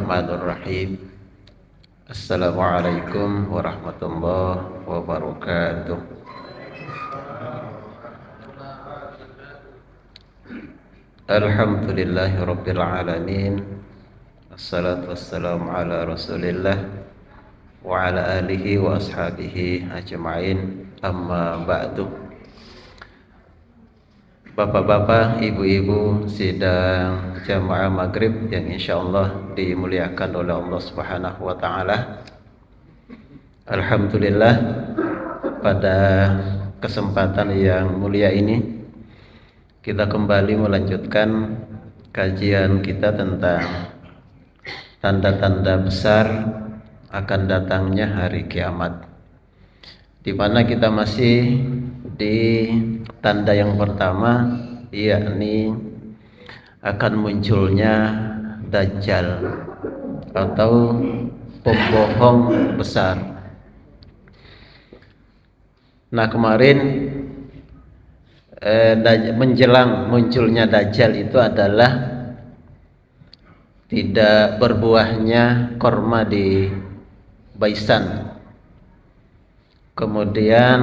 Bismillahirrahmanirrahim. Assalamualaikum warahmatullahi wabarakatuh. Alhamdulillahirabbil alamin. Assalatu wassalamu ala Rasulillah wa ala alihi wa ashabihi ajma'in. Amma ba'du. Bapak-bapak, ibu-ibu sidang jamaah maghrib yang insyaallah dimuliakan oleh Allah Subhanahu wa taala. Alhamdulillah, pada kesempatan yang mulia ini kita kembali melanjutkan kajian kita tentang tanda-tanda besar akan datangnya hari kiamat, di mana kita masih di tanda yang pertama, yakni akan munculnya Dajjal atau pembohong besar. Nah, kemarin menjelang munculnya Dajjal itu adalah tidak berbuahnya korma di Baisan, kemudian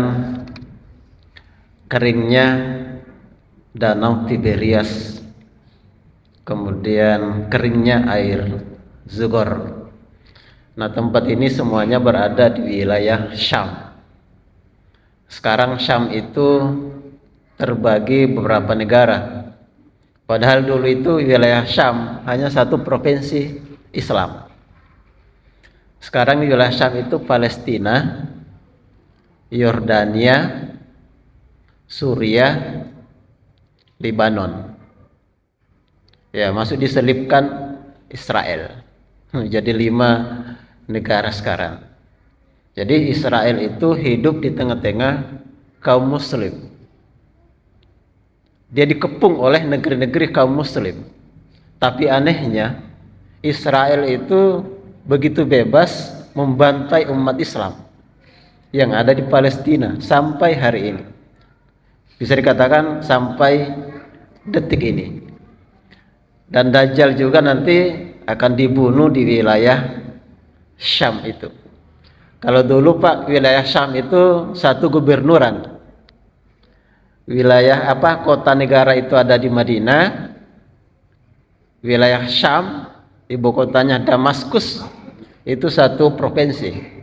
keringnya danau Tiberias, kemudian keringnya air Zugor. Nah, tempat ini semuanya berada di wilayah Syam. Sekarang Syam itu terbagi beberapa negara, padahal dulu itu wilayah Syam hanya satu provinsi Islam. Sekarang wilayah Syam itu Palestina, Yordania, Suriah, Lebanon. Ya, masuk diselipkan Israel. Jadi 5 negara sekarang. Jadi Israel itu hidup di tengah-tengah kaum muslim. Dia dikepung oleh negeri-negeri kaum muslim. Tapi anehnya Israel itu begitu bebas membantai umat Islam yang ada di Palestina sampai hari ini. Bisa dikatakan sampai detik ini. Dan Dajjal juga nanti akan dibunuh di wilayah Syam itu. Kalau dulu Pak, wilayah Syam itu satu gubernuran. Wilayah kota negara itu ada di Madinah. Wilayah Syam, ibu kotanya Damaskus, itu satu provinsi.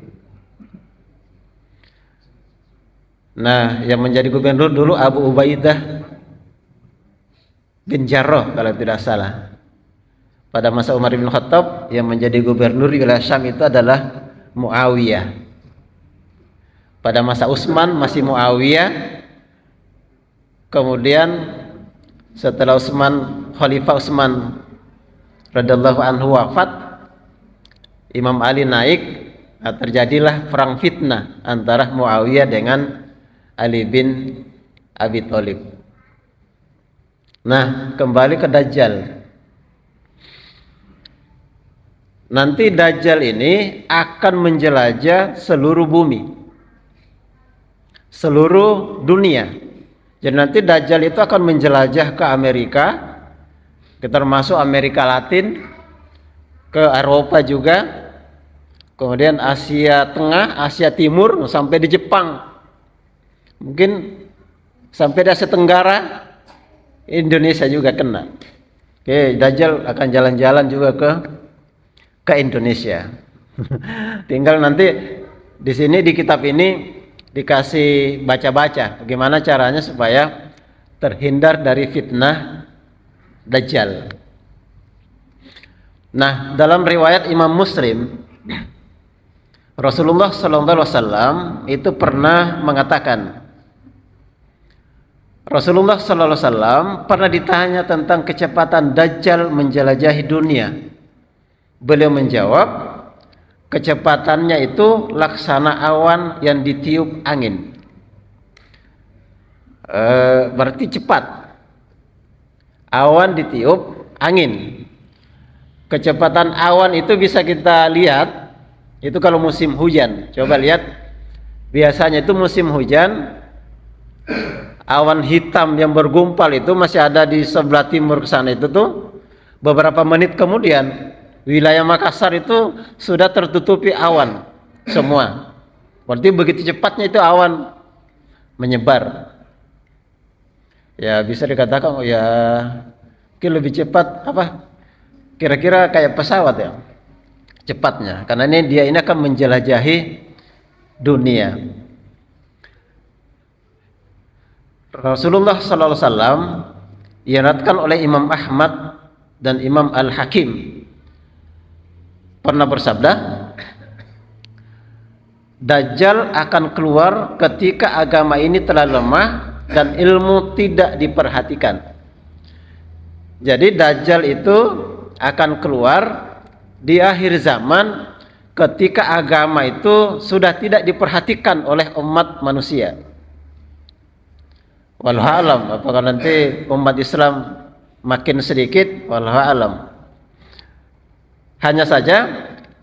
Nah, yang menjadi gubernur dulu Abu Ubaidah bin Jarrah kalau tidak salah. Pada masa Umar bin Khattab, yang menjadi gubernur wilayah Syam itu adalah Muawiyah. Pada masa Utsman masih Muawiyah. Kemudian setelah Khalifah Utsman radhiyallahu anhu wafat, Imam Ali naik. Nah, terjadilah perang fitnah antara Muawiyah dengan Ali bin Abi Thalib. Nah, kembali ke Dajjal. Nanti Dajjal ini akan menjelajah seluruh bumi, seluruh dunia. Jadi nanti Dajjal itu akan menjelajah ke Amerika, termasuk Amerika Latin, ke Eropa juga, kemudian Asia Tengah, Asia Timur, sampai di Jepang. Mungkin sampai di Asia Tenggara, Indonesia juga kena. Oke, Dajjal akan jalan-jalan juga ke Indonesia. Tinggal nanti di sini di kitab ini dikasih baca-baca bagaimana caranya supaya terhindar dari fitnah Dajjal. Nah, dalam riwayat Imam Muslim, Rasulullah SAW itu pernah mengatakan, Rasulullah SAW pernah ditanya tentang kecepatan Dajjal menjelajahi dunia. Beliau menjawab, kecepatannya itu laksana awan yang ditiup angin. Berarti cepat. Awan ditiup angin. Kecepatan awan itu bisa kita lihat, itu kalau musim hujan. Coba lihat, biasanya itu musim hujan, awan hitam yang bergumpal itu masih ada di sebelah timur ke sana itu tuh beberapa menit kemudian wilayah Makassar itu sudah tertutupi awan semua. Berarti begitu cepatnya itu awan menyebar. Ya bisa dikatakan oh ya mungkin lebih cepat apa? Kira-kira kayak pesawat ya cepatnya. Karena ini akan menjelajahi dunia. Rasulullah sallallahu alaihi wasallam diriwayatkan oleh Imam Ahmad dan Imam Al-Hakim pernah bersabda, Dajjal akan keluar ketika agama ini telah lemah dan ilmu tidak diperhatikan. Jadi Dajjal itu akan keluar di akhir zaman ketika agama itu sudah tidak diperhatikan oleh umat manusia. Wallahu alam, apakah nanti umat Islam makin sedikit, wallahu alam. Hanya saja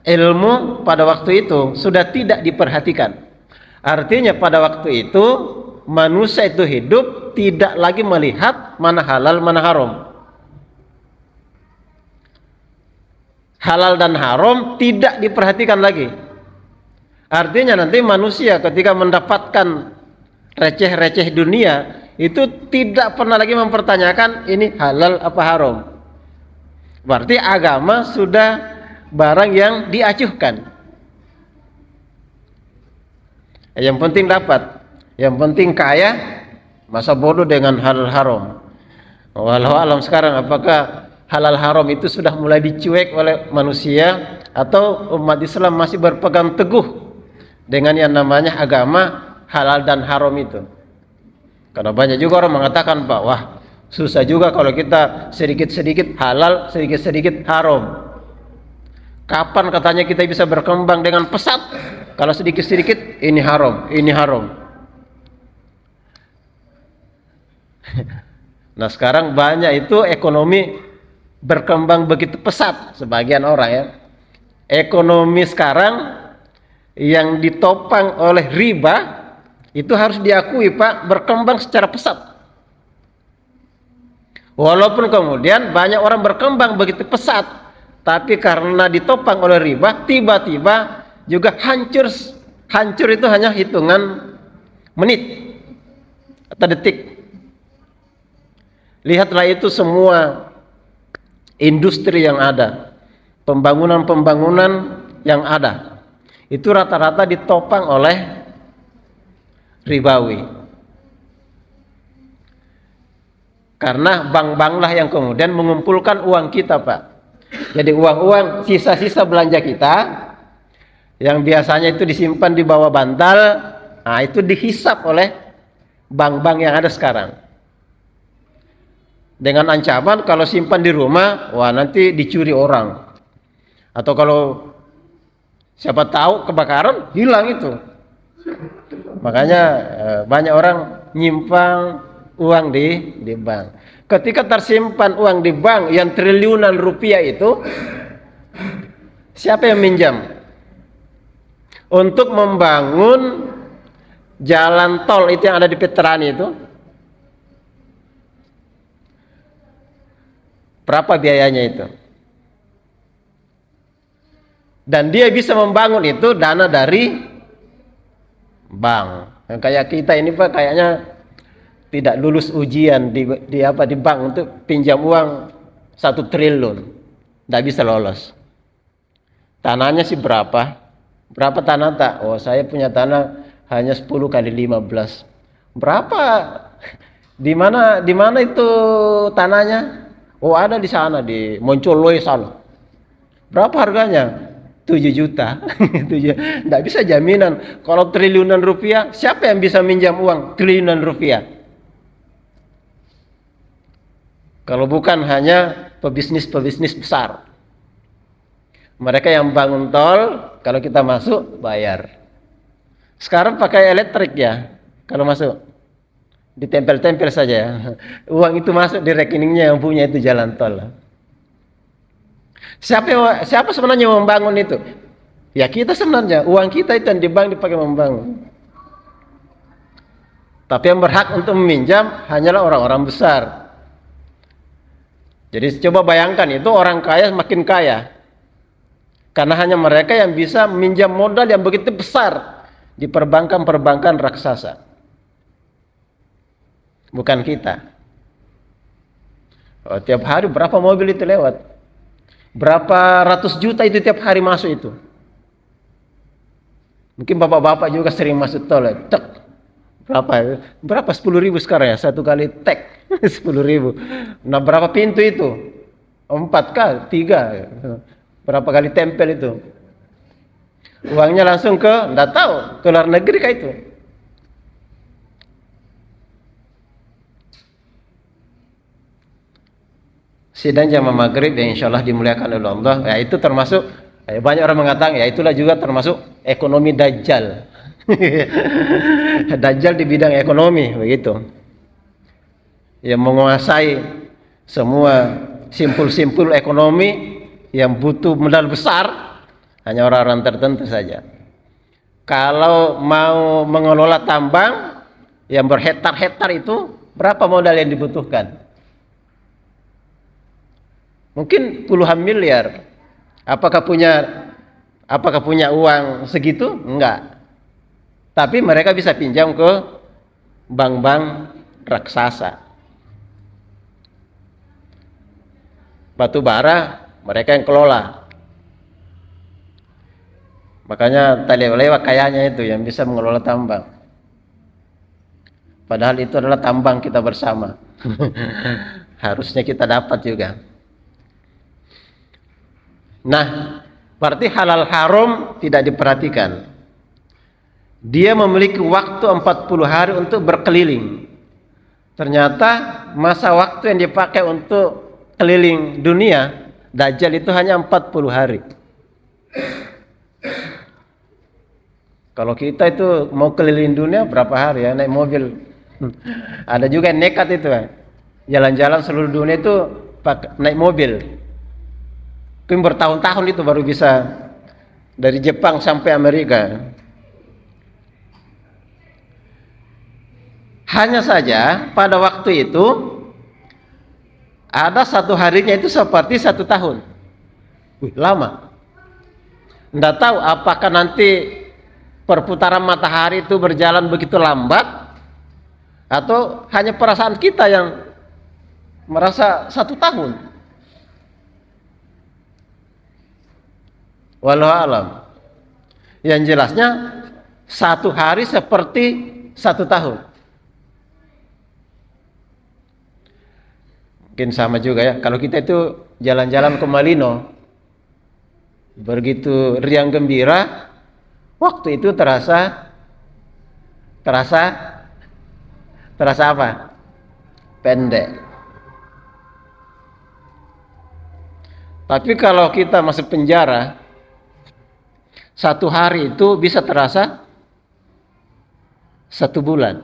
ilmu pada waktu itu sudah tidak diperhatikan. Artinya pada waktu itu manusia itu hidup tidak lagi melihat mana halal mana haram. Halal dan haram tidak diperhatikan lagi. Artinya nanti manusia ketika mendapatkan receh-receh dunia itu tidak pernah lagi mempertanyakan ini halal apa haram. Berarti agama sudah barang yang diacuhkan. Yang penting dapat, yang penting kaya, masa bodoh dengan halal haram. Walau alam sekarang apakah halal haram itu sudah mulai dicuek oleh manusia atau umat Islam masih berpegang teguh dengan yang namanya agama halal dan haram itu. Karena banyak juga orang mengatakan bahwa susah juga kalau kita sedikit-sedikit halal, sedikit-sedikit haram. Kapan katanya kita bisa berkembang dengan pesat kalau sedikit-sedikit ini haram, ini haram. Nah sekarang banyak itu ekonomi berkembang begitu pesat sebagian orang ya. Ekonomi sekarang yang ditopang oleh riba itu harus diakui Pak berkembang secara pesat. Walaupun kemudian banyak orang berkembang begitu pesat, tapi karena ditopang oleh riba tiba-tiba juga hancur. Hancur itu hanya hitungan menit atau detik. Lihatlah itu semua industri yang ada, pembangunan-pembangunan yang ada, itu rata-rata ditopang oleh ribawi. Karena bank-banklah yang kemudian mengumpulkan uang kita Pak. Jadi uang-uang sisa-sisa belanja kita yang biasanya itu disimpan di bawah bantal, nah itu dihisap oleh bank-bank yang ada sekarang. Dengan ancaman kalau simpan di rumah, wah nanti dicuri orang. Atau kalau siapa tahu kebakaran, hilang itu. Makanya banyak orang nyimpang uang di bank. Ketika tersimpan uang di bank yang triliunan rupiah itu, siapa yang minjam? Untuk membangun jalan tol itu yang ada di Veterani itu, berapa biayanya itu? Dan dia bisa membangun itu dana dari bank. Kayak kita ini Pak kayaknya tidak lulus ujian di bank untuk pinjam uang 1 triliun. Tidak bisa lolos. Tanahnya sih berapa? Berapa tanah tak? Oh saya punya tanah hanya 10 kali 15. Berapa? Di mana itu tanahnya? Oh ada di sana di Moncoloy sana. Berapa harganya? 7 juta. Tidak bisa jaminan. Kalau triliunan rupiah, siapa yang bisa minjam uang triliunan rupiah? Kalau bukan hanya pebisnis-pebisnis besar. Mereka yang bangun tol, kalau kita masuk bayar. Sekarang pakai elektrik ya, kalau masuk ditempel-tempel saja. Uang itu masuk di rekeningnya yang punya itu jalan tol. Siapa sebenarnya yang membangun itu? Ya kita sebenarnya, uang kita itu yang di bank dipakai membangun. Tapi yang berhak untuk meminjam hanyalah orang-orang besar. Jadi coba bayangkan itu orang kaya makin kaya. Karena hanya mereka yang bisa meminjam modal yang begitu besar di perbankan-perbankan raksasa. Bukan kita. Oh, tiap hari berapa mobil itu lewat? Berapa ratus juta itu tiap hari masuk itu? Mungkin bapak-bapak juga sering masuk tol. Cek. Berapa 10.000 sekarang ya? Satu kali tek 10.000. Nah, berapa pintu itu? 4 kah? 3. Berapa kali tempel itu? Uangnya langsung ke, enggak tahu, ke luar negeri kah itu? Sidang jamaah maghrib yang insya Allah dimuliakan oleh Allah, ya itu termasuk, banyak orang mengatakan, ya itulah juga termasuk ekonomi Dajjal. Dajjal di bidang ekonomi, begitu. Yang menguasai semua simpul-simpul ekonomi yang butuh modal besar, hanya orang-orang tertentu saja. Kalau mau mengelola tambang yang berhektar-hektar itu, berapa modal yang dibutuhkan? Mungkin puluhan miliar. Apakah punya uang segitu? Enggak. Tapi mereka bisa pinjam ke bank-bank raksasa. Batu bara mereka yang kelola. Makanya Taliwalewa kayanya itu yang bisa mengelola tambang. Padahal itu adalah tambang kita bersama. Harusnya kita dapat juga. Nah, berarti halal haram tidak diperhatikan. Dia memiliki waktu 40 hari untuk berkeliling. Ternyata masa waktu yang dipakai untuk keliling dunia Dajjal itu hanya 40 hari. Kalau kita itu mau keliling dunia berapa hari ya, naik mobil. Ada juga yang nekat itu ya. Jalan-jalan seluruh dunia itu naik mobil. Mungkin bertahun-tahun itu baru bisa dari Jepang sampai Amerika. Hanya saja pada waktu itu ada satu harinya itu seperti 1 tahun. Lama. Tidak tahu apakah nanti perputaran matahari itu berjalan begitu lambat atau hanya perasaan kita yang merasa 1 tahun. Wallahu alam. Yang jelasnya 1 hari seperti 1 tahun. Mungkin sama juga ya. Kalau kita itu jalan-jalan ke Malino, begitu riang gembira, waktu itu terasa apa? Pendek. Tapi kalau kita masuk penjara, 1 hari itu bisa terasa 1 bulan.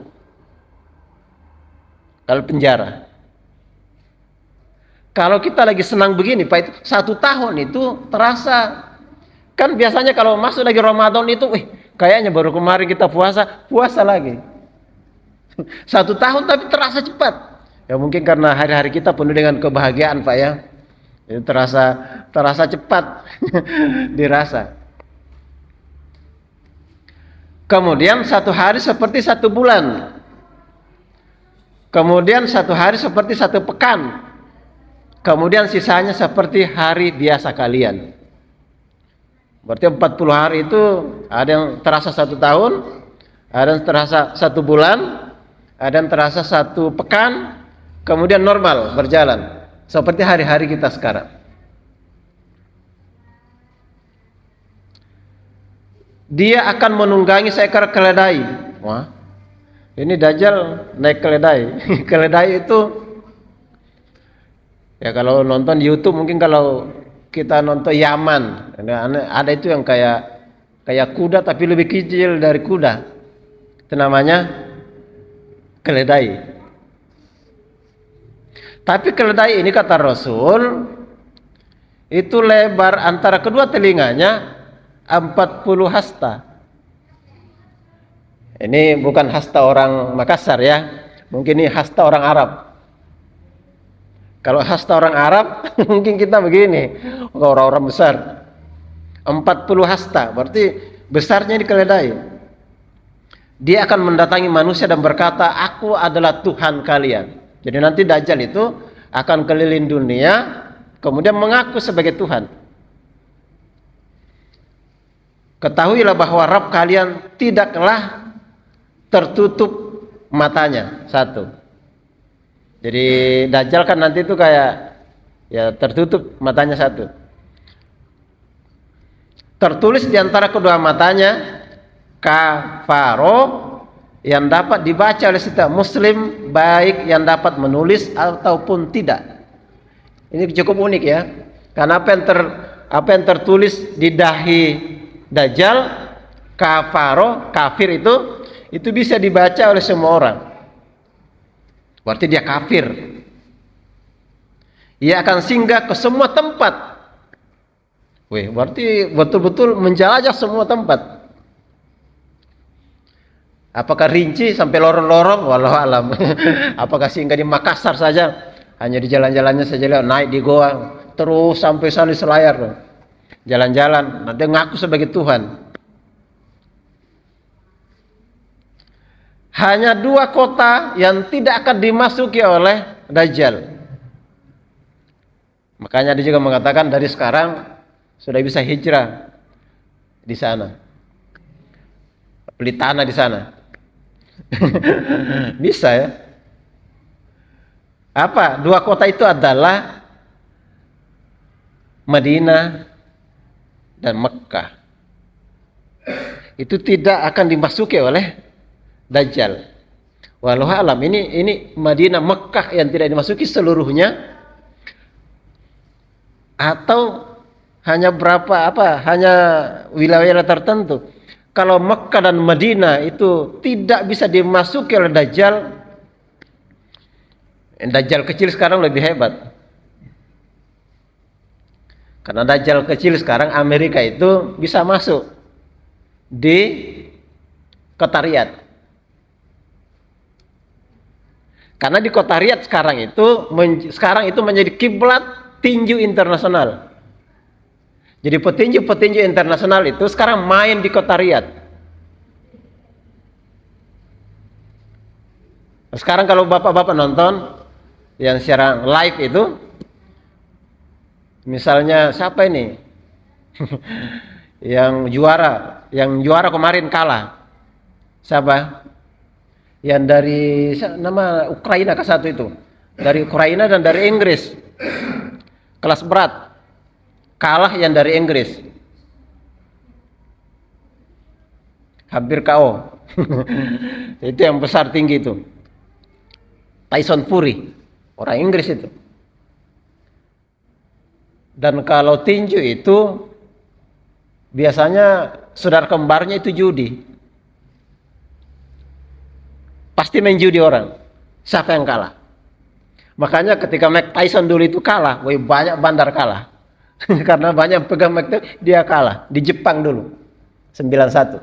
Kalau penjara. Kalau kita lagi senang begini, Pak, itu 1 tahun itu terasa. Kan biasanya kalau masuk lagi Ramadan itu, kayaknya baru kemarin kita puasa lagi. 1 tahun tapi terasa cepat. Ya mungkin karena hari-hari kita penuh dengan kebahagiaan, Pak ya. Itu terasa cepat dirasa. Kemudian 1 hari seperti 1 bulan. Kemudian 1 hari seperti 1 pekan. Kemudian sisanya seperti hari biasa kalian. Berarti 40 hari itu ada yang terasa 1 tahun, ada yang terasa 1 bulan, ada yang terasa 1 pekan, kemudian normal berjalan. Seperti hari-hari kita sekarang. Dia akan menunggangi seekor keledai. Wah, ini Dajjal naik keledai. Keledai itu, ya kalau nonton di YouTube mungkin kalau kita nonton Yaman, ada itu yang kayak kuda tapi lebih kecil dari kuda. Itu namanya keledai. Tapi keledai ini kata Rasul itu lebar antara kedua telinganya 40 hasta. Ini bukan hasta orang Makassar ya. Mungkin ini hasta orang Arab. Kalau hasta orang Arab mungkin kita begini, orang-orang besar. 40 hasta, berarti besarnya ini keledai. Dia akan mendatangi manusia dan berkata, aku adalah Tuhan kalian. Jadi nanti Dajjal itu akan keliling dunia, kemudian mengaku sebagai Tuhan. Ketahuilah bahwa Rabb kalian tidaklah tertutup matanya. Satu. Jadi Dajjal kan nanti itu kayak ya tertutup matanya satu. Tertulis di antara kedua matanya kafaro, yang dapat dibaca oleh setiap muslim, baik yang dapat menulis ataupun tidak. Ini cukup unik ya. Karena apa yang tertulis di dahi Dajjal, kafaro, kafir itu bisa dibaca oleh semua orang. Berarti dia kafir. Ia akan singgah ke semua tempat. Berarti betul-betul menjelajah semua tempat. Apakah rinci sampai lorong-lorong? Wallahu alam. Apakah singgah di Makassar saja? Hanya di jalan-jalannya saja, naik di goa, terus sampai sana di Selayar. Jalan-jalan, nanti ngaku sebagai Tuhan. Hanya 2 kota yang tidak akan dimasuki oleh Dajjal. Makanya dia juga mengatakan dari sekarang sudah bisa hijrah di sana, beli tanah di sana. Bisa ya. Apa? 2 kota itu adalah Madinah dan Mekkah. Itu tidak akan dimasuki oleh Dajjal. Wallahu alam, ini Madinah, Mekkah yang tidak dimasuki seluruhnya, atau hanya hanya wilayah tertentu. Kalau Mekkah dan Madinah itu tidak bisa dimasuki oleh Dajjal, Dajjal kecil sekarang lebih hebat. Karena Dajjal kecil sekarang Amerika itu bisa masuk di kota Riyadh. Karena di kota Riyadh sekarang itu menjadi kiblat tinju internasional. Jadi petinju-petinju internasional itu sekarang main di kota Riyadh. Sekarang kalau bapak-bapak nonton yang secara live itu, misalnya siapa ini? yang juara kemarin kalah. Siapa? Yang dari nama Ukraina ke satu itu. Dari Ukraina dan dari Inggris. Kelas berat. Kalah yang dari Inggris. Hampir KO. Itu yang besar tinggi itu. Tyson Fury. Orang Inggris itu. Dan kalau tinju itu biasanya saudara kembarnya itu judi. Pasti main judi orang. Siapa yang kalah? Makanya ketika Mike Tyson dulu itu kalah, banyak bandar kalah. Karena banyak pegang Mike Tyson, dia kalah. Di Jepang dulu. 91.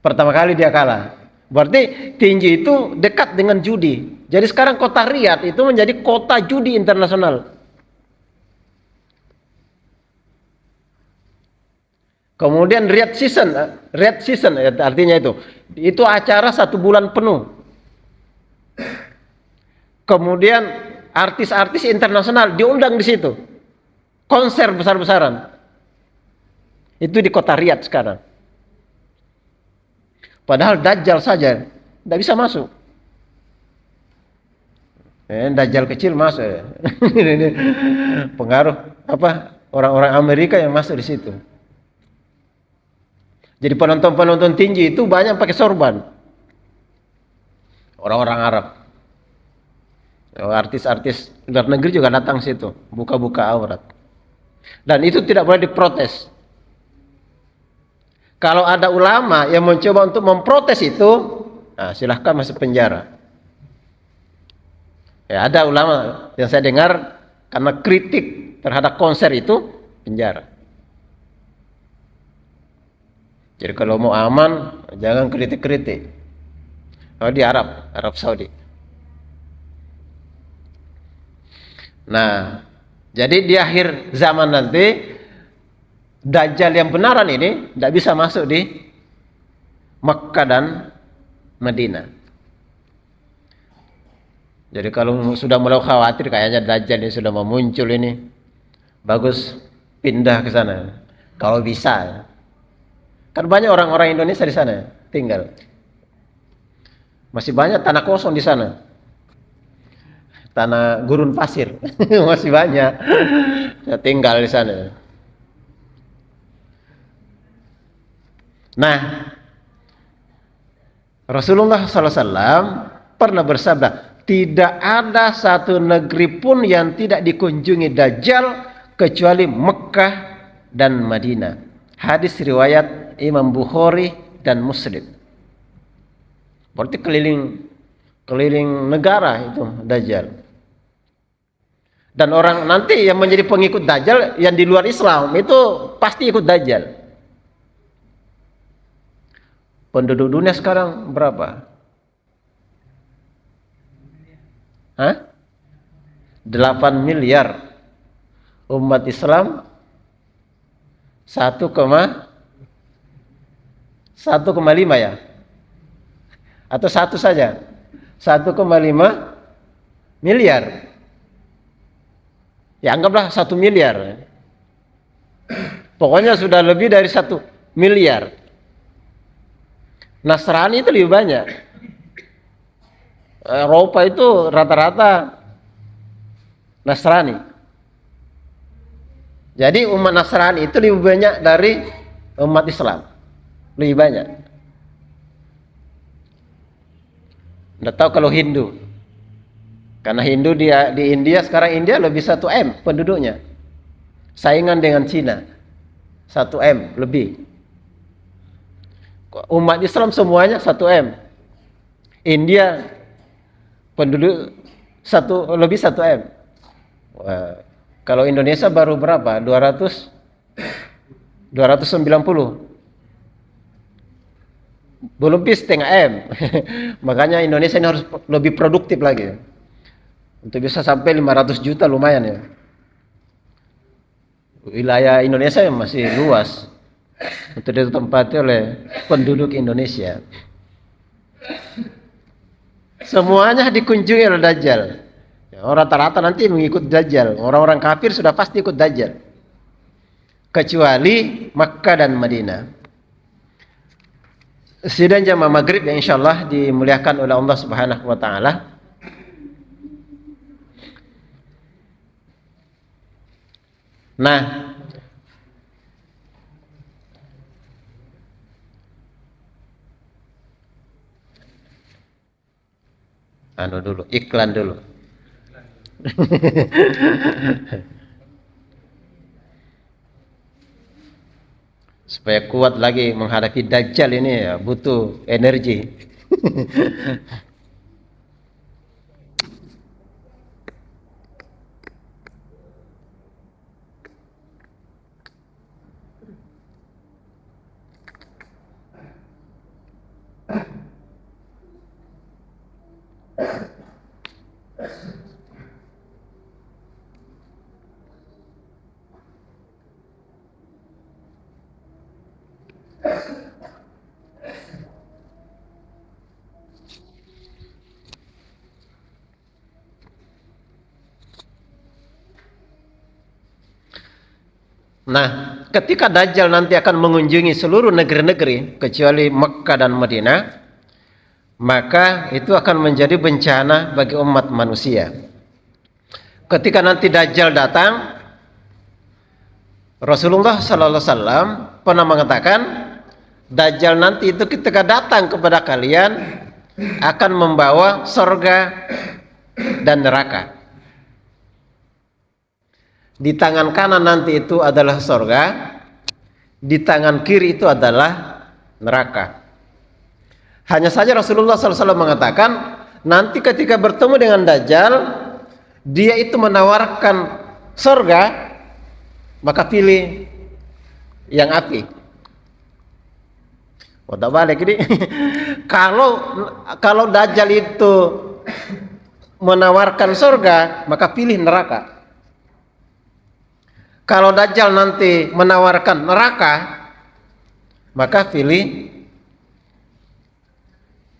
Pertama kali dia kalah. Berarti tinju itu dekat dengan judi. Jadi sekarang kota Riyadh itu menjadi kota judi internasional. Kemudian Riyadh season artinya itu acara 1 bulan penuh. Kemudian artis-artis internasional diundang di situ, konser besar-besaran. Itu di kota Riyadh sekarang. Padahal Dajjal saja tidak bisa masuk. Dajjal kecil masuk. Pengaruh orang-orang Amerika yang masuk di situ. Jadi penonton tinju itu banyak pakai sorban. Orang-orang Arab. Artis-artis luar negeri juga datang situ, buka-buka aurat. Dan itu tidak boleh diprotes. Kalau ada ulama yang mencoba untuk memprotes itu, silahkan masuk penjara. Ya, ada ulama yang saya dengar karena kritik terhadap konser itu penjara. Jadi kalau mau aman, jangan kritik-kritik. Kalau di Arab Saudi. Nah, Jadi di akhir zaman nanti Dajjal yang benaran ini tidak bisa masuk di Mekkah dan Madinah. Jadi kalau sudah mulai khawatir kayaknya Dajjal ini sudah mau muncul ini, bagus pindah ke sana. Kalau bisa. Kan banyak orang-orang Indonesia di sana tinggal. Masih banyak tanah kosong di sana. Tanah gurun pasir. Masih banyak. Ya, tinggal di sana. Nah, Rasulullah SAW pernah bersabda, tidak ada satu negeri pun yang tidak dikunjungi Dajjal kecuali Mekkah dan Madinah. Hadis riwayat Imam Bukhari dan Muslim. Berarti keliling negara itu Dajjal. Dan orang nanti yang menjadi pengikut Dajjal yang di luar Islam itu pasti ikut Dajjal. Penduduk dunia sekarang berapa? Hah? 8 miliar. Umat Islam 1,5 ya? Atau satu saja? 1,5 miliar. Ya anggaplah 1 miliar. Pokoknya sudah lebih dari 1 miliar. Nasrani itu lebih banyak. Eropa itu rata-rata Nasrani. Jadi umat Nasrani itu lebih banyak dari umat Islam. Lebih banyak. Nggak tahu kalau Hindu. Karena Hindu di India, sekarang India lebih 1 M penduduknya. Saingan dengan Cina. 1 M lebih. Umat Islam semuanya 1 M. India penduduk lebih 1 M. Wah, kalau Indonesia baru berapa? 290. Belum setengah M. Makanya Indonesia ini harus lebih produktif lagi. Untuk bisa sampai 500 juta lumayan ya. Wilayah Indonesia yang masih luas. Untuk ditempati oleh penduduk Indonesia. Semuanya dikunjungi oleh Dajjal. Ya, rata-rata nanti mengikut Dajjal. Orang-orang kafir sudah pasti ikut Dajjal. Kecuali Makkah dan Madinah. Sidang jamaah maghrib yang insyaallah dimuliakan oleh Allah Subhanahu wa taala. Nah, iklan dulu. Supaya kuat lagi menghadapi Dajjal ini ya, butuh energi. Nah, ketika Dajjal nanti akan mengunjungi seluruh negeri-negeri kecuali Mekkah dan Madinah, maka itu akan menjadi bencana bagi umat manusia. Ketika nanti Dajjal datang, Rasulullah sallallahu alaihi wasallam pernah mengatakan, Dajjal nanti itu ketika datang kepada kalian akan membawa surga dan neraka. Di tangan kanan nanti itu adalah surga, di tangan kiri itu adalah neraka. Hanya saja Rasulullah SAW mengatakan, nanti ketika bertemu dengan Dajjal, dia itu menawarkan surga, maka pilih yang api. Tak balik ini. Kalau Dajjal itu menawarkan surga, maka pilih neraka. Kalau Dajjal nanti menawarkan neraka, maka pilih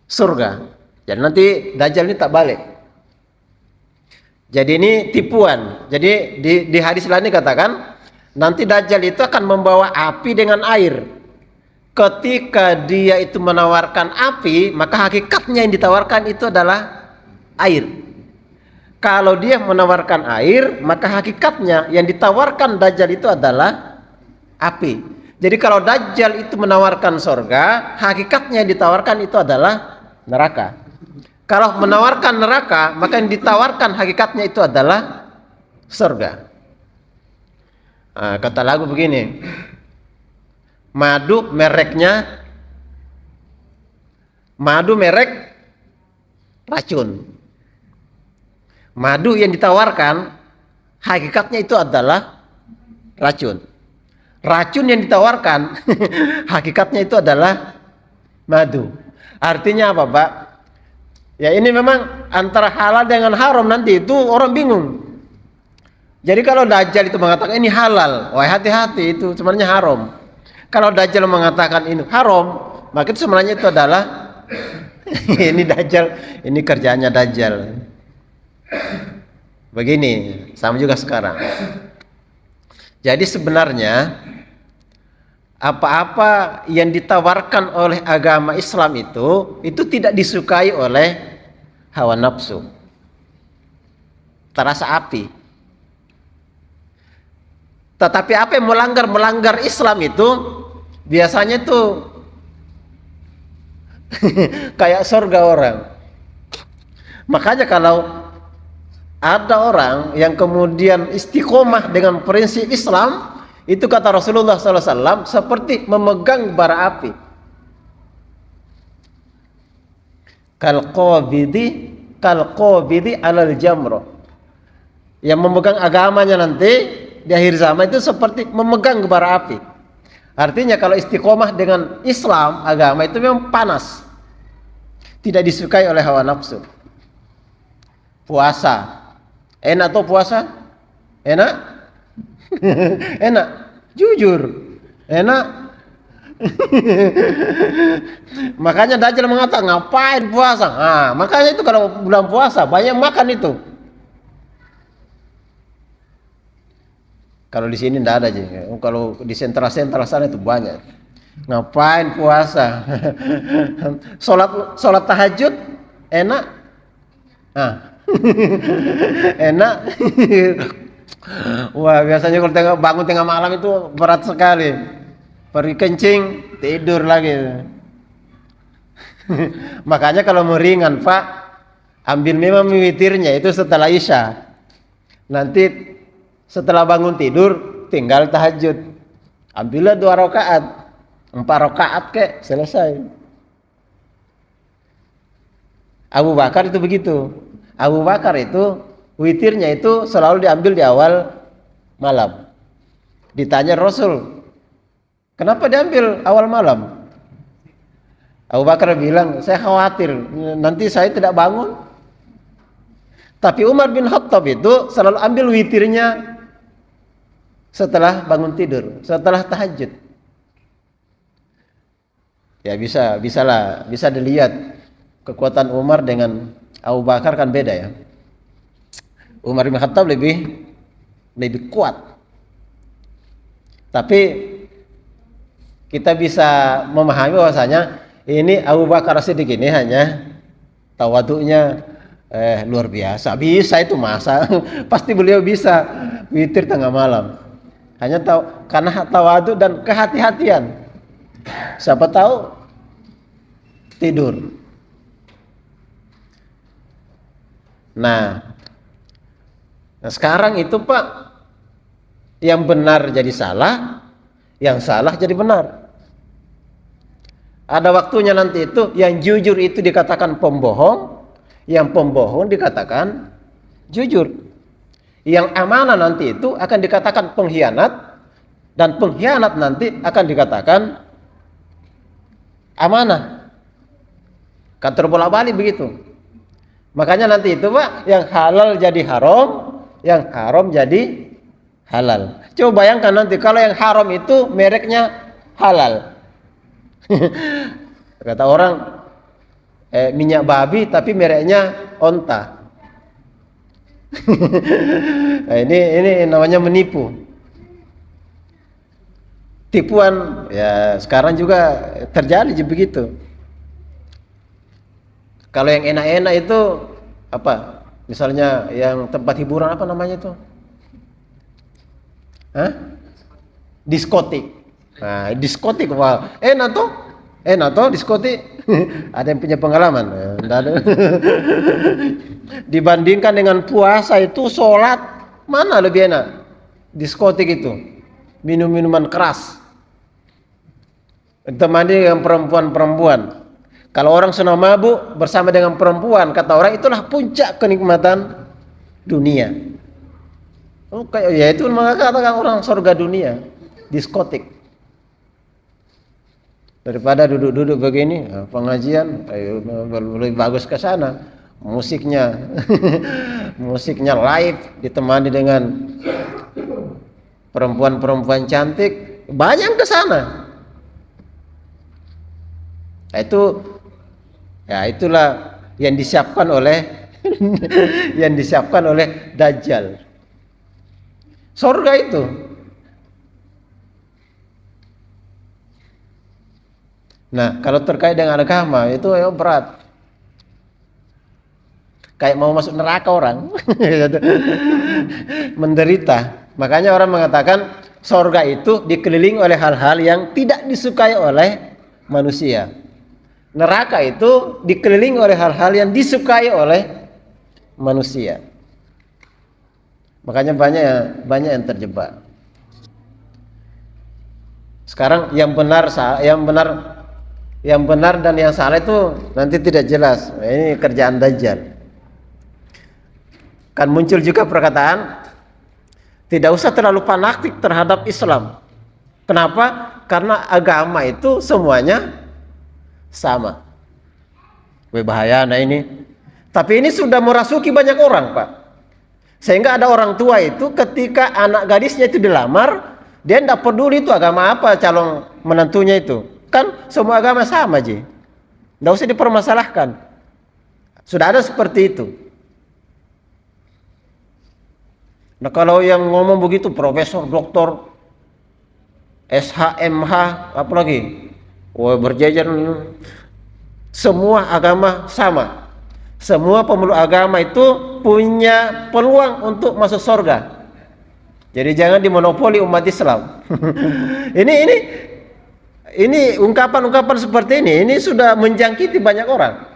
surga. Jadi nanti Dajjal ini tak balik. Jadi ini tipuan. Jadi di hadis lain dikatakan nanti Dajjal itu akan membawa api dengan air. Ketika dia itu menawarkan api, maka hakikatnya yang ditawarkan itu adalah air. Kalau dia menawarkan air, maka hakikatnya yang ditawarkan Dajjal itu adalah api. Jadi kalau Dajjal itu menawarkan surga, hakikatnya yang ditawarkan itu adalah neraka. Kalau menawarkan neraka, maka yang ditawarkan hakikatnya itu adalah surga. Nah, kata lagu begini, madu merek racun. Madu yang ditawarkan hakikatnya itu adalah racun. Racun yang ditawarkan hakikatnya itu adalah madu. Artinya apa, Pak? Ya ini memang antara halal dengan haram, nanti itu orang bingung. Jadi kalau Dajjal itu mengatakan ini halal, wah hati-hati, itu sebenarnya haram. Kalau Dajjal mengatakan ini haram, maka itu sebenarnya itu adalah ini Dajjal, ini kerjaannya Dajjal. Begini, sama juga sekarang. Jadi sebenarnya apa-apa yang ditawarkan oleh agama Islam itu tidak disukai oleh hawa nafsu. Terasa api. Tetapi apa yang melanggar Islam itu biasanya itu kayak surga orang. Makanya kalau ada orang yang kemudian istiqomah dengan prinsip Islam, itu kata Rasulullah SAW seperti memegang bara api. Kalqabidi alal jamroh. Yang memegang agamanya nanti di akhir zaman itu seperti memegang bara api. Artinya kalau istiqomah dengan Islam, agama itu memang panas, tidak disukai oleh hawa nafsu. Puasa enak tuh, puasa enak. Enak, jujur enak. Makanya Dajjal mengatakan ngapain puasa. Nah, makanya itu kalau bulan puasa banyak makan itu. Kalau di sini enggak ada aja. Kalau di sentral sana itu banyak. Ngapain puasa? Sholat tahajud enak. Nah. Enak. Wah, biasanya kalau bangun tengah malam itu berat sekali. Pergi kencing, tidur lagi. Makanya kalau mau ringan, Pak, ambil memang witirnya itu setelah Isya. Nanti setelah bangun tidur tinggal tahajud. Ambillah 2 rakaat, 4 rakaat kek, selesai. Abu Bakar itu begitu. Abu Bakar itu witirnya itu selalu diambil di awal malam. Ditanya Rasul, kenapa diambil awal malam? Abu Bakar bilang, saya khawatir nanti saya tidak bangun. Tapi Umar bin Khattab itu selalu ambil witirnya setelah bangun tidur, setelah tahajud. Ya bisa dilihat kekuatan Umar dengan Abu Bakar kan beda ya. Umar bin Khattab lebih kuat. Tapi kita bisa memahami bahwasanya ini Abu Bakar Siddiq ini hanya tawaduknya luar biasa. Bisa itu masa pasti beliau bisa witir tengah malam. Hanya karena tawaduk dan kehati-hatian. Siapa tahu tidur. Nah, sekarang itu Pak, yang benar jadi salah, yang salah jadi benar. Ada waktunya nanti itu yang jujur itu dikatakan pembohong, yang pembohong dikatakan jujur. Yang amanah nanti itu akan dikatakan pengkhianat, dan pengkhianat nanti akan dikatakan amanah. Kan terbolak-balik begitu. Makanya nanti itu Pak, yang halal jadi haram, yang haram jadi halal. Coba bayangkan nanti kalau yang haram itu mereknya halal. Kata orang minyak babi tapi mereknya onta. Nah, ini namanya menipu. Tipuan ya sekarang juga terjadi begitu. Kalau yang enak-enak itu apa? Misalnya yang tempat hiburan apa namanya itu? Hah? Diskotik. Nah, diskotik wah, enak tuh diskotik. Ada yang punya pengalaman? Enggak ada. Dibandingkan dengan puasa itu sholat mana lebih enak? Diskotik itu minum-minuman keras. Temani dengan perempuan-perempuan. Kalau orang senang mabuk bersama dengan perempuan, kata orang itulah puncak kenikmatan dunia. Oh, kayak ya itu mengatakan orang surga dunia, diskotik. Daripada duduk-duduk begini, pengajian lebih bagus ke sana. Musiknya musiknya live ditemani dengan perempuan-perempuan cantik, banyak ke sana. Nah, itulah yang disiapkan oleh yang disiapkan oleh Dajjal. Surga itu. Nah, kalau terkait dengan agama itu ya berat. Kayak mau masuk neraka orang. Menderita. Makanya orang mengatakan surga itu dikelilingi oleh hal-hal yang tidak disukai oleh manusia. Neraka itu dikelilingi oleh hal-hal yang disukai oleh manusia. Makanya banyak yang terjebak. Sekarang yang benar dan yang salah itu nanti tidak jelas. Ini kerjaan Dajjal. Kan muncul juga perkataan tidak usah terlalu fanatik terhadap Islam. Kenapa? Karena agama itu semuanya sama. Bahaya nah ini. Tapi ini sudah merasuki banyak orang, Pak. Sehingga ada orang tua itu ketika anak gadisnya itu dilamar, dia tidak peduli itu agama apa calon menantunya itu. Kan semua agama sama aja. Tidak usah dipermasalahkan. Sudah ada seperti itu. Nah kalau yang ngomong begitu profesor, doktor, SH, MH, apa lagi? Wah berjajar. Semua agama sama. Semua pemeluk agama itu punya peluang untuk masuk surga. Jadi jangan dimonopoli umat Islam. Ini ungkapan-ungkapan seperti ini sudah menjangkiti banyak orang.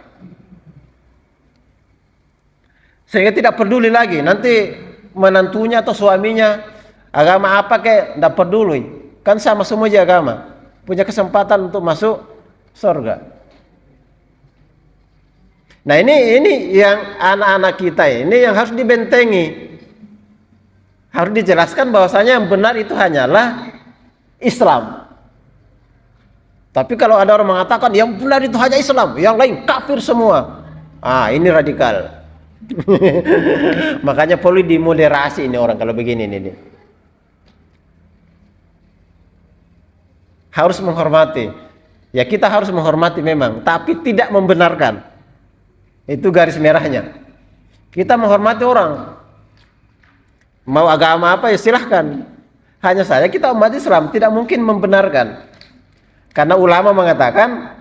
Sehingga tidak peduli lagi nanti menantunya atau suaminya agama apa kayak tidak peduli. Kan sama semua aja agama. Punya kesempatan untuk masuk surga. Nah ini yang anak-anak kita ini yang harus dibentengi. Harus dijelaskan bahwasanya yang benar itu hanyalah Islam. Tapi kalau ada orang mengatakan yang benar itu hanya Islam, yang lain kafir semua. Ini radikal. Makanya perlu dimoderasi ini orang kalau begini ini. Harus menghormati. Ya kita harus menghormati memang, tapi tidak membenarkan. Itu garis merahnya. Kita menghormati orang. Mau agama apa ya silahkan. Hanya saja kita umat Islam tidak mungkin membenarkan. Karena ulama mengatakan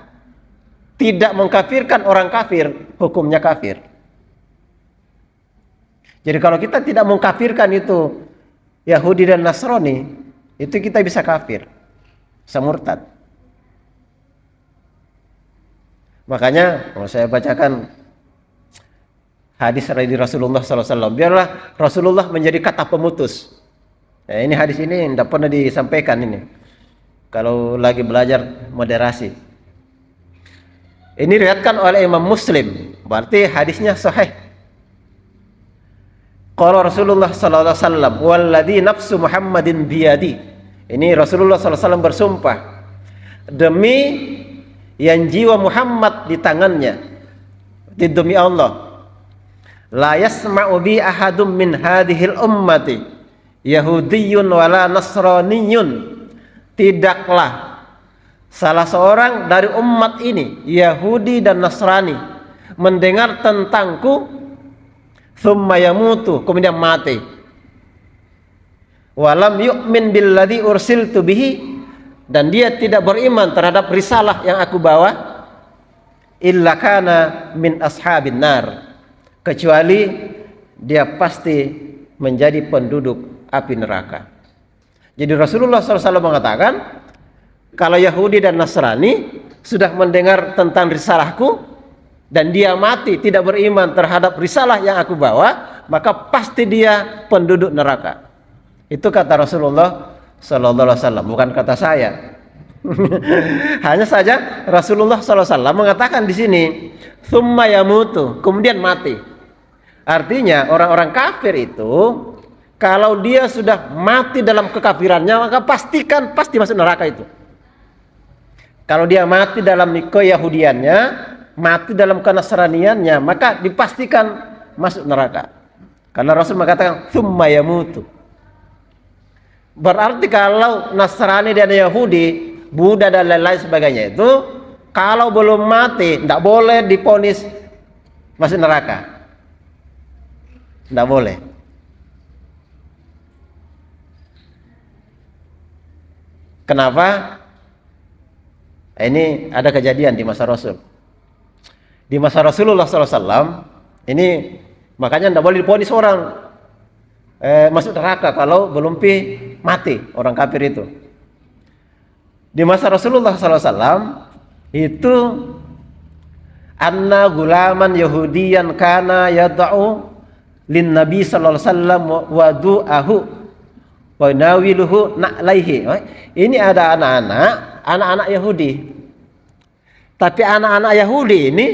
tidak mengkafirkan orang kafir, hukumnya kafir. Jadi kalau kita tidak mengkafirkan itu Yahudi dan Nasrani, itu kita bisa kafir, bisa murtad. Makanya kalau saya bacakan hadis dari Rasulullah SAW, biarlah Rasulullah menjadi kata pemutus. Nah, ini hadis ini tidak pernah disampaikan ini. Kalau lagi belajar moderasi. Ini diriwayatkan oleh Imam Muslim, berarti hadisnya sahih. Qala Rasulullah sallallahu alaihi wasallam, "Walladzi nafsu Muhammadin biyadi." Ini Rasulullah sallallahu alaihi wasallam bersumpah demi yang jiwa Muhammad di tangannya. Demi Allah. La yasma'u bi ahadum min hadhil ummati Yahudiyun wala Nasraniyun. Tidaklah salah seorang dari umat ini, Yahudi dan Nasrani, mendengar tentangku thumma yamutu, kemudian mati, walam yu'min billadzi ursiltu bihi, dan dia tidak beriman terhadap risalah yang aku bawa, illa kana min ashabin nar, kecuali dia pasti menjadi penduduk api neraka. Jadi Rasulullah SAW mengatakan, kalau Yahudi dan Nasrani sudah mendengar tentang risalahku dan dia mati tidak beriman terhadap risalah yang aku bawa, maka pasti dia penduduk neraka. Itu kata Rasulullah SAW, bukan kata saya. Hanya saja Rasulullah SAW mengatakan di sini, "Tsumma yamutu", kemudian mati. Artinya orang-orang kafir itu, kalau dia sudah mati dalam kekafirannya, maka pasti masuk neraka itu. Kalau dia mati dalam keyahudiannya, mati dalam kenasraniannya, maka dipastikan masuk neraka. Karena Rasul mengatakan tsumma yamutu. Berarti kalau Nasrani dan Yahudi, Buddha dan lain-lain sebagainya itu, kalau belum mati tidak boleh diponis masuk neraka. Tidak boleh. Kenapa? Ini ada kejadian di masa Rasul. Di masa Rasulullah SAW, ini makanya tidak boleh diponis orang masuk neraka kalau belum mati orang kafir itu. Di masa Rasulullah SAW itu, anna gulaman Yahudiyan kana yad'u lin Nabi sallallahu alaihi wasallam wa du'ahu wa nawiluhu na'laihi. Ini ada anak-anak Yahudi. Tapi anak-anak Yahudi ini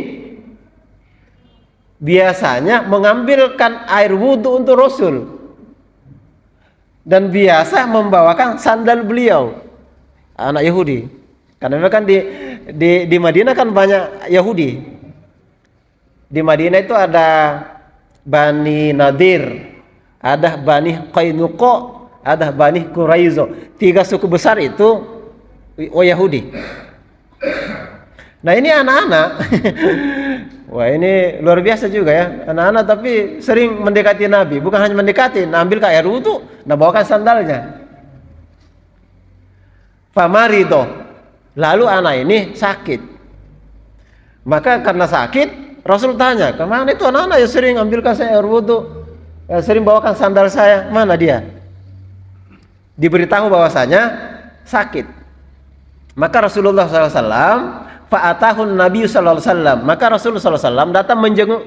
biasanya mengambilkan air wudhu untuk Rasul dan biasa membawakan sandal beliau. Anak Yahudi, karena memang kan di Madinah kan banyak Yahudi. Di Madinah itu ada Bani Nadir, ada Bani Qainuqa, ada Bani Quraizo. 3 suku besar itu Yahudi. Nah ini anak-anak, wah ini luar biasa juga ya, anak-anak tapi sering mendekati Nabi. Bukan hanya mendekati, ambil ke air wudhu, nah bawakan sandalnya. Famarido, lalu anak ini sakit. Maka karena sakit, Rasul tanya, kemana itu anak-anak yang sering ambilkan saya air wudhu, yang sering bawakan sandal saya, mana dia? Diberitahu bahwasanya sakit. Maka Rasulullah SAW, fa'atahun Nabi SAW, maka Rasulullah SAW datang menjenguk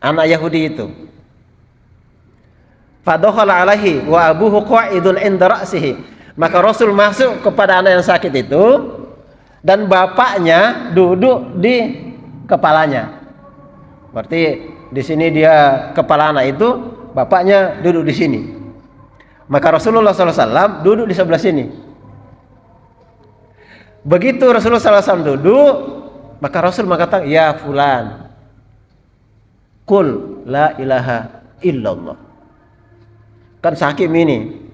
anak Yahudi itu. Fadakhala alaihi wa abuhu qa'idun inda ra'sihi. Maka Rasul masuk kepada anak yang sakit itu dan bapaknya duduk di kepalanya. Berarti di sini dia kepala anak itu, bapaknya duduk di sini. Maka Rasulullah SAW duduk di sebelah sini. Begitu Rasulullah SAW duduk, maka Rasul mengatakan, ya fulan, qul la ilaha illallah. Kan sakim ini.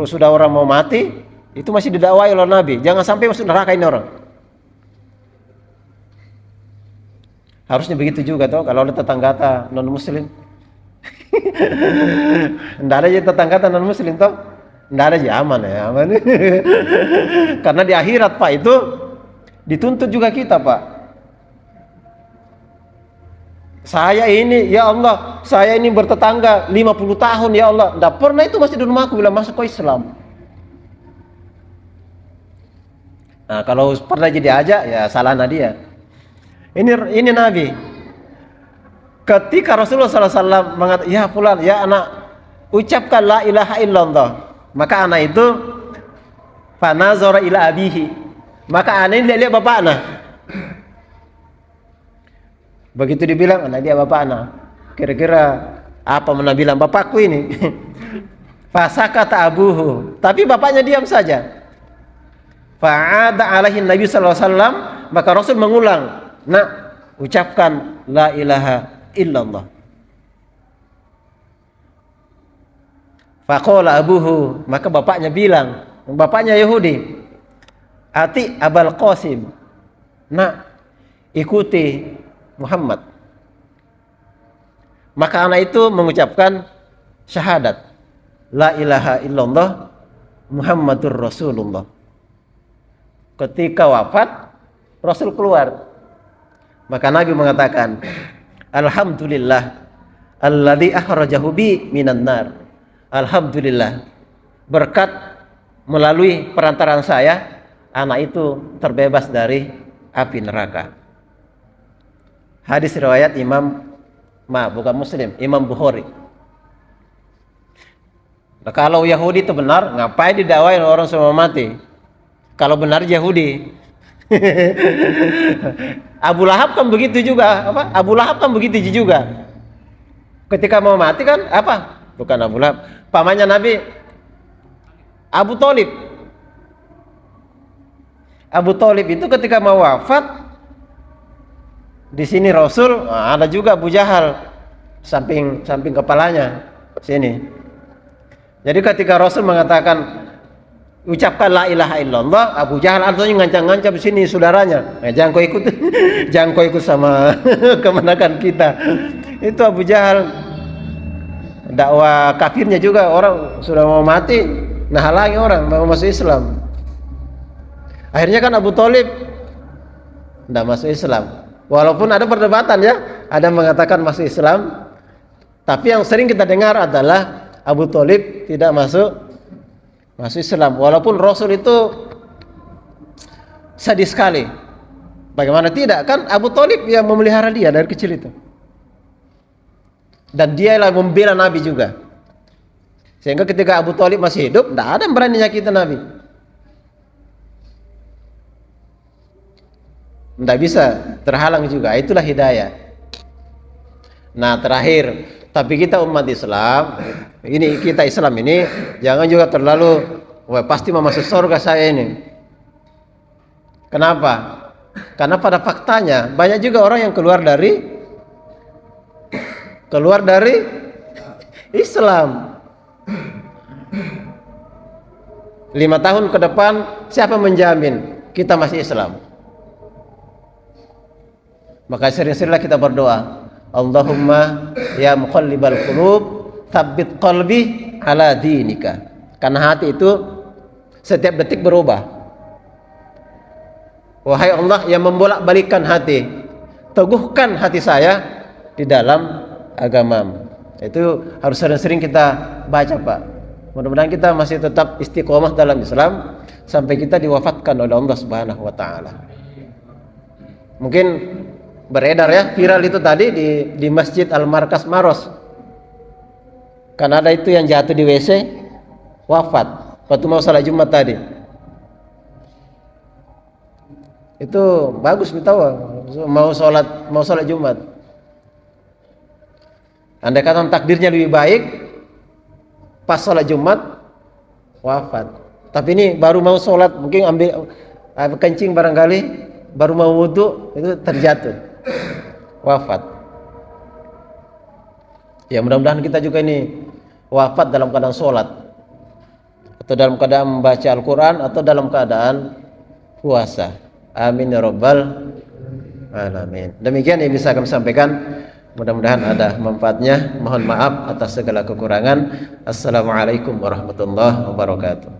Sudah orang mau mati, itu masih didakwai oleh Nabi. Jangan sampai masuk neraka ini orang. Harusnya begitu juga toh kalau ada tetangga non muslim. Tidak ada aja tetangga non muslim toh. Tidak ada aja, aman ya, aman. Karena di akhirat Pak itu dituntut juga kita Pak. Saya ini, ya Allah, saya ini bertetangga 50 tahun ya Allah, tidak pernah itu masih di rumahku bila masuk ke Islam. Nah kalau pernah jadi aja, ya salah dia. Ini Nabi. Ketika Rasulullah SAW mengatakan, ya fulan, ya anak, ucapkan la ilaha illallah. Maka anak itu fanazara ila abihi. Maka anak ini lihat bapak anak. Begitu dibilang, anak dia bapak anak. Kira-kira apa mana bilang bapakku ini? Fasakata abuhu. Tapi bapaknya diam saja. Fa'ada alaihi Nabi sallallahu alaihi wasallam, maka Rasul mengulang, "Nak, ucapkan la ilaha illallah." Faqala abuhu, maka bapaknya bilang, bapaknya Yahudi, ati Abul Qasim, nak ikuti Muhammad. Maka anak itu mengucapkan syahadat, la ilaha illallah Muhammadur Rasulullah. Ketika wafat, Rasul keluar. Maka Nabi mengatakan, alhamdulillah alladzi akhrajahu bi minan nar. Alhamdulillah, berkat melalui perantaraan saya, anak itu terbebas dari api neraka. Hadis riwayat bukan Muslim, Imam Bukhari. Nah, kalau Yahudi itu benar, ngapain didakwain orang semua mati? Kalau benar Yahudi. Abu Lahab kan begitu juga, Abu Lahab kan begitu juga. Ketika mau mati kan apa? Bukan Abu Lahab, pamannya Nabi, Abu Thalib. Abu Thalib itu ketika mau wafat, di sini Rasul, ada juga Abu Jahal, samping kepalanya sini. Jadi ketika Rasul mengatakan ucapkan la ilaha illallah, Abu Jahal artinya ngancam-ngancam di sini saudaranya. Jangan kau ikut, jangan kau ikut sama kemenakan kita. Itu Abu Jahal. Dakwah kafirnya juga, orang sudah mau mati, nah halangi orang mau masuk Islam. Akhirnya kan Abu Thalib tidak masuk Islam. Walaupun ada perdebatan ya, ada yang mengatakan masuk Islam, tapi yang sering kita dengar adalah Abu Thalib tidak masuk Islam. Walaupun Rasul itu sadis sekali. Bagaimana tidak? Kan Abu Thalib yang memelihara dia dari kecil itu. Dan dia yang membela Nabi juga. Sehingga ketika Abu Thalib masih hidup, tidak ada yang berani nyakitin Nabi. Tidak bisa, terhalang juga. Itulah hidayah. Nah terakhir, tapi kita umat Islam, ini kita Islam ini, jangan juga terlalu, wah pasti mau masuk surga saya ini. Kenapa? Karena pada faktanya banyak juga orang yang keluar dari Islam. 5 tahun ke depan siapa menjamin kita masih Islam? Maka sering-seringlah kita berdoa, Allahumma ya muqallibal qulub tsabbit qalbi ala dinika. Karena hati itu setiap detik berubah. Wahai Allah yang membolak-balikkan hati, teguhkan hati saya di dalam agamamu. Itu harus sering-sering kita baca, Pak. Mudah-mudahan kita masih tetap istiqomah dalam Islam sampai kita diwafatkan oleh Allah Subhanahu wa taala. Mungkin beredar ya, viral itu tadi di Masjid Al-Markas Maros. Karena ada itu yang jatuh di WC wafat waktu mau salat Jumat tadi. Itu bagus kita mau salat Jumat. Andai kata takdirnya lebih baik, pas sholat Jumat wafat. Tapi ini baru mau sholat, mungkin ambil kencing barangkali, baru mau wudhu itu terjatuh, wafat. Ya mudah-mudahan kita juga ini wafat dalam keadaan sholat, atau dalam keadaan membaca Al-Quran, atau dalam keadaan puasa. Amin ya rabbal alamin. Demikian yang bisa kami sampaikan. Mudah-mudahan ada manfaatnya. Mohon maaf atas segala kekurangan. Assalamualaikum warahmatullahi wabarakatuh.